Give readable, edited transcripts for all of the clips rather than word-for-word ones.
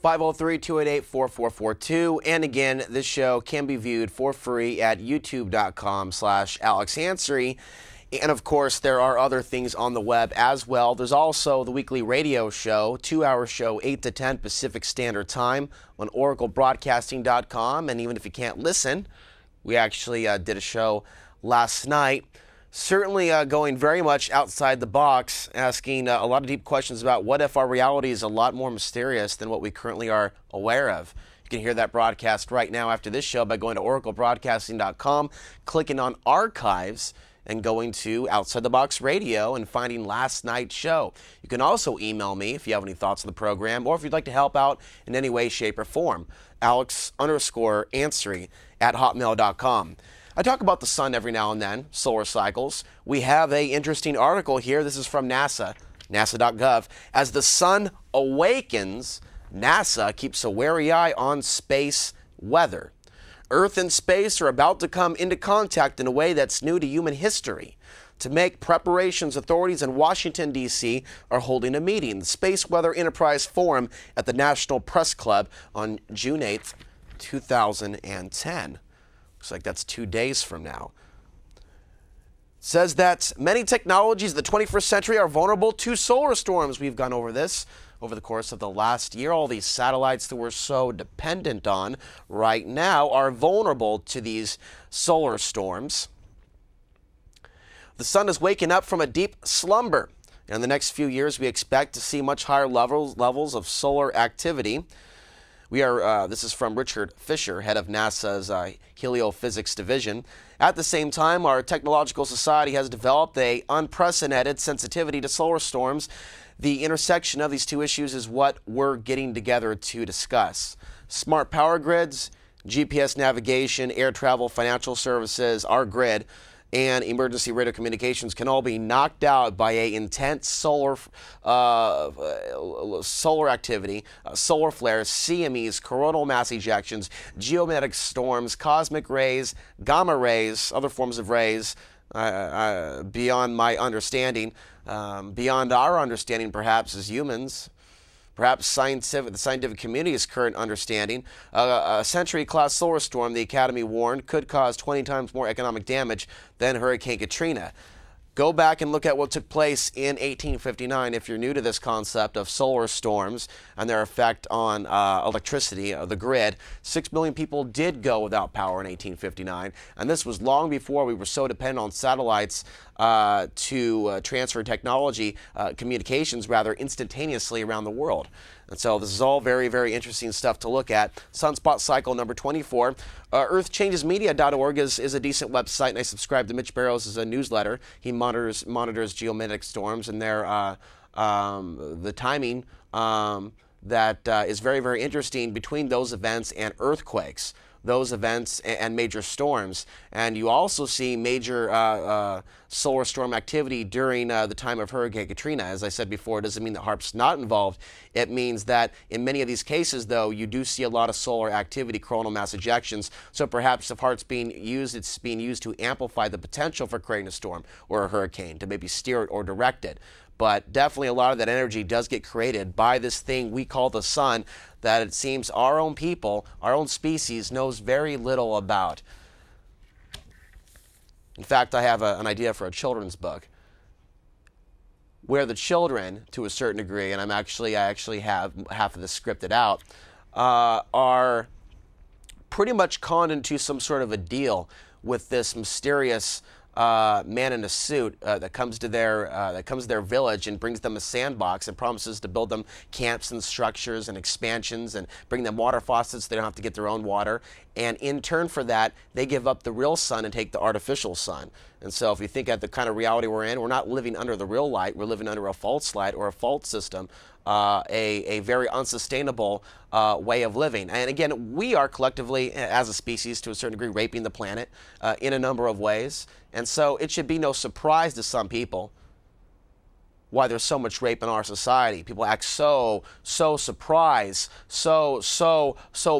503-288-4442. And again, this show can be viewed for free at youtube.com/AlexAnsary. And of course, there are other things on the web as well. There's also the weekly radio show, 2-hour show, 8 to 10 Pacific Standard Time on oraclebroadcasting.com. And even if you can't listen, we actually did a show last night. Certainly going very much outside the box, asking a lot of deep questions about what if our reality is a lot more mysterious than what we currently are aware of. You can hear that broadcast right now after this show by going to oraclebroadcasting.com, clicking on Archives, and going to Outside the Box Radio and finding last night's show. You can also email me if you have any thoughts on the program or if you'd like to help out in any way, shape, or form. Alex_Ansary@hotmail.com. I talk about the sun every now and then, solar cycles. We have an interesting article here. This is from NASA, nasa.gov. As the sun awakens, NASA keeps a wary eye on space weather. Earth and space are about to come into contact in a way that's new to human history. To make preparations, authorities in Washington, D.C. are holding a meeting, the Space Weather Enterprise Forum at the National Press Club on June 8th, 2010. Looks like that's 2 days from now. It says that many technologies of the 21st century are vulnerable to solar storms. We've gone over this over the course of the last year. All these satellites that we're so dependent on right now are vulnerable to these solar storms. The sun is waking up from a deep slumber. In the next few years, we expect to see much higher levels of solar activity. This is from Richard Fisher, head of NASA's Heliophysics Division. At the same time, our technological society has developed an unprecedented sensitivity to solar storms. The intersection of these two issues is what we're getting together to discuss. Smart power grids, GPS navigation, air travel, financial services, our grid, and emergency radio communications can all be knocked out by a intense solar activity, solar flares, CMEs, coronal mass ejections, geomagnetic storms, cosmic rays, gamma rays, other forms of rays, beyond my understanding, beyond our understanding perhaps as humans. Perhaps the scientific community's current understanding. A century-class solar storm, the Academy warned, could cause 20 times more economic damage than Hurricane Katrina. Go back and look at what took place in 1859 if you're new to this concept of solar storms and their effect on electricity, the grid. 6 million people did go without power in 1859, and this was long before we were so dependent on satellites to transfer technology, communications rather, instantaneously around the world. And so this is all very, very interesting stuff to look at. Sunspot cycle number 24. EarthChangesMedia.org is a decent website, and I subscribe to Mitch Barrows' newsletter. He monitors geomagnetic storms and their the timing that is very, very interesting between those events and earthquakes. Those events and major storms. And you also see major solar storm activity during the time of Hurricane Katrina. As I said before, it doesn't mean that HAARP's not involved. It means that in many of these cases, though, you do see a lot of solar activity, coronal mass ejections. So perhaps if HAARP's being used, it's being used to amplify the potential for creating a storm or a hurricane, to maybe steer it or direct it. But definitely a lot of that energy does get created by this thing we call the sun that it seems our own people, our own species, knows very little about. In fact, I have an idea for a children's book where the children, to a certain degree, and I actually have half of this scripted out, are pretty much conned into some sort of a deal with this mysterious man in a suit that comes to their village and brings them a sandbox and promises to build them camps and structures and expansions and bring them water faucets so they don't have to get their own water. And in turn for that, they give up the real sun and take the artificial sun. And so if you think at the kind of reality we're in, we're not living under the real light, we're living under a false light or a false system, a very unsustainable way of living. And again, we are collectively, as a species, to a certain degree, raping the planet in a number of ways. And so it should be no surprise to some people why there's so much rape in our society. People act so surprised, so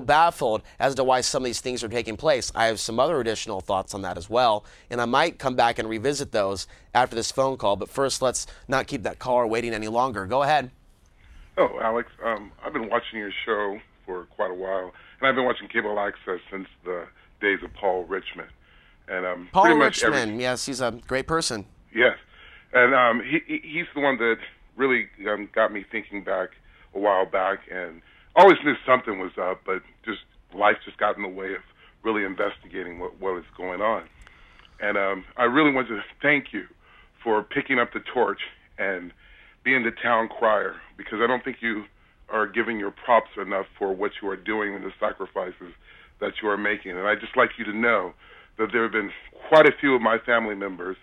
baffled as to why some of these things are taking place. I have some other additional thoughts on that as well, and I might come back and revisit those after this phone call. But first, let's not keep that caller waiting any longer. Go ahead. Oh, Alex, I've been watching your show for quite a while, and I've been watching cable access since the days of Paul Richmond, and Paul pretty much every Richmond, yes, he's a great person. yes, and he's the one that really got me thinking back a while back, and always knew something was up, but just life just got in the way of really investigating what is going on, and I really want to thank you for picking up the torch and being the town crier, because I don't think you are giving your props enough for what you are doing and the sacrifices that you are making. And I'd just like you to know that there have been quite a few of my family members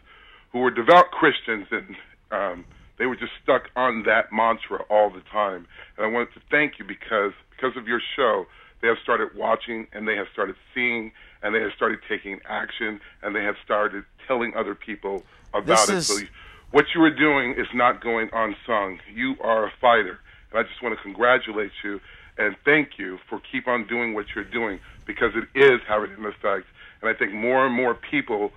who were devout Christians, and they were just stuck on that mantra all the time. And I wanted to thank you because of your show, they have started watching, and they have started seeing, and they have started taking action, and they have started telling other people about it. So what you are doing is not going unsung. You are a fighter, and I just want to congratulate you and thank you for keep on doing what you're doing, because it is having an effect. And I think more and more people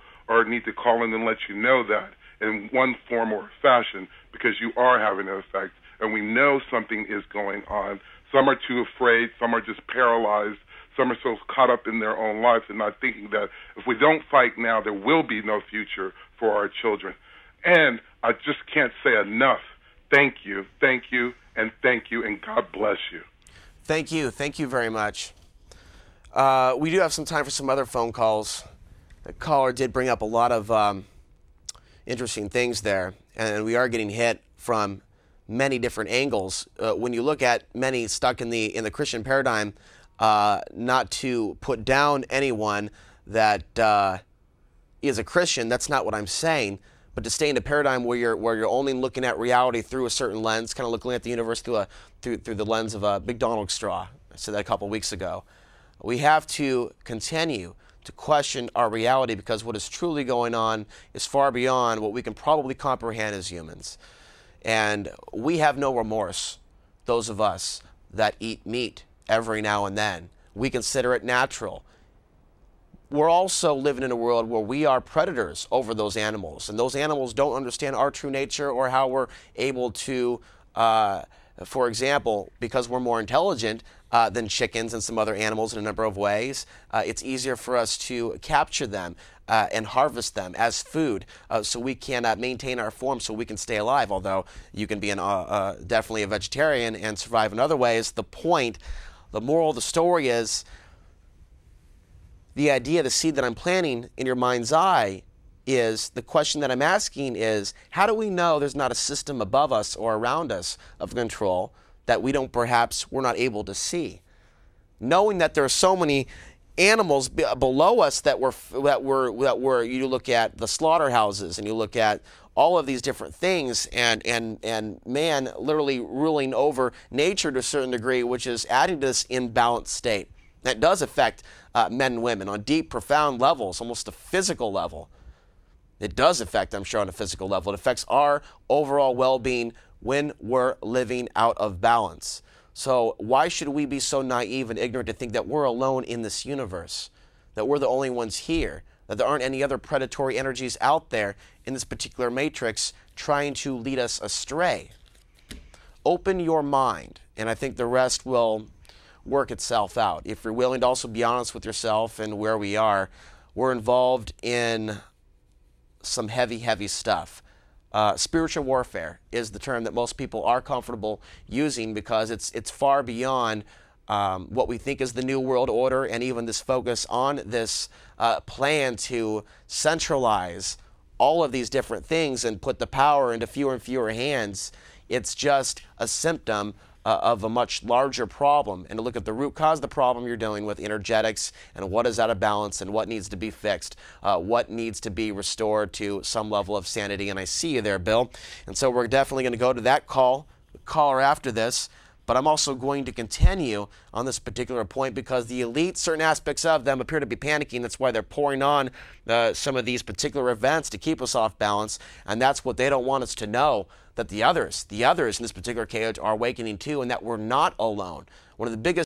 need to call in and let you know that in one form or fashion, because you are having an effect, and we know something is going on. Some are too afraid, some are just paralyzed, some are so caught up in their own lives and not thinking that if we don't fight now, there will be no future for our children. And I just can't say enough. Thank you, and God bless you. Thank you very much. We do have some time for some other phone calls. The caller did bring up a lot of interesting things there, and we are getting hit from many different angles. When you look at many stuck in the Christian paradigm, not to put down anyone that is a Christian, that's not what I'm saying. But to stay in a paradigm where you're only looking at reality through a certain lens, kind of looking at the universe through the lens of a big Donald straw. I said that a couple weeks ago. We have to continue to question our reality, because what is truly going on is far beyond what we can probably comprehend as humans. And we have no remorse, those of us that eat meat every now and then. We consider it natural. We're also living in a world where we are predators over those animals, and those animals don't understand our true nature or how we're able to, for example, because we're more intelligent than chickens and some other animals in a number of ways, it's easier for us to capture them and harvest them as food, so we can maintain our form, so we can stay alive. Although you can be definitely a vegetarian and survive in other ways. The moral of the story is, the idea, the seed that I'm planting in your mind's eye is, the question that I'm asking is, how do we know there's not a system above us or around us of control that we're not able to see? Knowing that there are so many animals below us that were you look at the slaughterhouses and you look at all of these different things, and man literally ruling over nature to a certain degree, which is adding to this imbalanced state. That does affect men and women on deep, profound levels, almost a physical level. It does affect, I'm sure, on a physical level. It affects our overall well-being when we're living out of balance. So why should we be so naive and ignorant to think that we're alone in this universe, that we're the only ones here, that there aren't any other predatory energies out there in this particular matrix trying to lead us astray? Open your mind, and I think the rest will work itself out. If you're willing to also be honest with yourself and where we are, we're involved in some heavy, heavy stuff. Spiritual warfare is the term that most people are comfortable using, because it's far beyond what we think is the New World Order, and even this focus on this plan to centralize all of these different things and put the power into fewer and fewer hands. It's just a symptom of a much larger problem, and to look at the root cause of the problem you're dealing with, energetics, and what is out of balance and what needs to be fixed, what needs to be restored to some level of sanity. And I see you there, Bill. And so we're definitely going to go to that caller after this. But I'm also going to continue on this particular point, because the elite, certain aspects of them appear to be panicking. That's why they're pouring on some of these particular events to keep us off balance. And that's what they don't want us to know, that the others in this particular cage are awakening too, and that we're not alone. One of the biggest